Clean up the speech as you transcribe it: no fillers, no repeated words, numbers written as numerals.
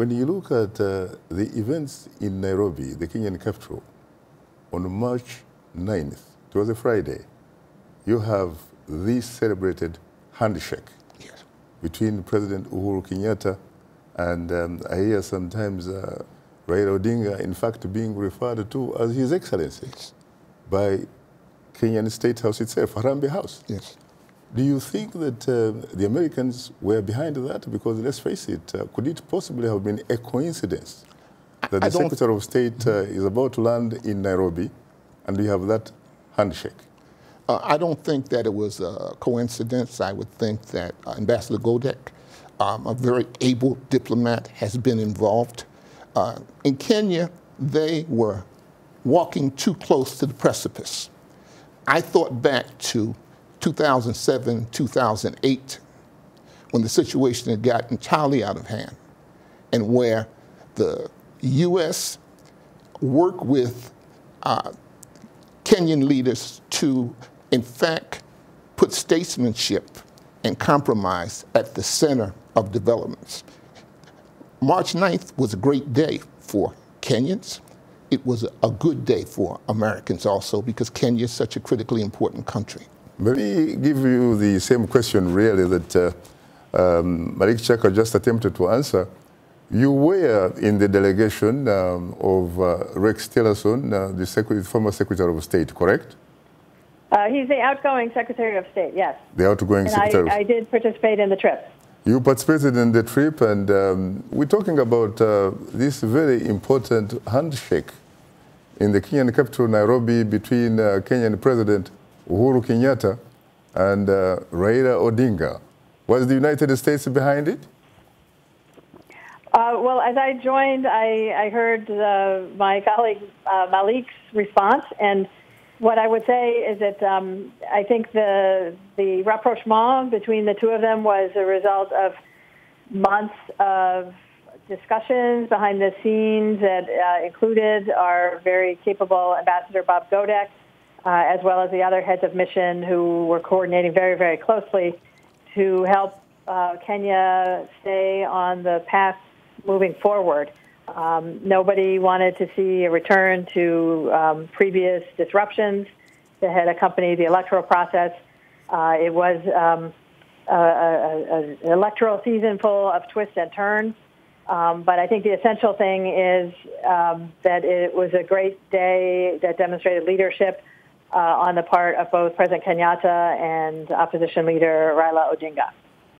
When you look at the events in Nairobi, the Kenyan capital, on March 9th, it was a Friday, you have this celebrated handshake between President Uhurru Kenyatta and I hear sometimes Raila Odinga, in fact, being referred to as His Excellency by Kenyan State House itself, Harambee House. Yes. Do you think that the Americans were behind that? Because let's face it, could it possibly have been a coincidence that the Secretary of State is about to land in Nairobi and we have that handshake? I don't think that it was a coincidence. I would think that Ambassador Godek, a very able diplomat, has been involved. In Kenya, they were walking too close to the precipice. I thought back to 2007, 2008, when the situation had gotten entirely out of hand, and where the U.S. worked with Kenyan leaders to, in fact, put statesmanship and compromise at the center of developments. March 9th was a great day for Kenyans. It was a good day for Americans also, because Kenya is such a critically important country. Let me give you the same question, really, that Malik Chaka just attempted to answer. You were in the delegation of Rex Tillerson, the former Secretary of State, correct? He's the outgoing Secretary of State, yes. The outgoing Secretary. I did participate in the trip. You participated in the trip, and we're talking about this very important handshake in the Kenyan capital, Nairobi, between Kenyan President Uhurru Kenyatta and Raila Odinga. Was the United States behind it? Well, as I joined, I heard my colleague Malik's response, and what I would say is that I think the rapprochement between the two of them was a result of months of discussions behind the scenes that included our very capable Ambassador Bob Godek, as well as the other heads of mission who were coordinating very, very closely to help Kenya stay on the path moving forward. Nobody wanted to see a return to previous disruptions that had accompanied the electoral process. It was an electoral season full of twists and turns. But I think the essential thing is that it was a great day that demonstrated leadership on the part of both President Kenyatta and opposition leader Raila Odinga.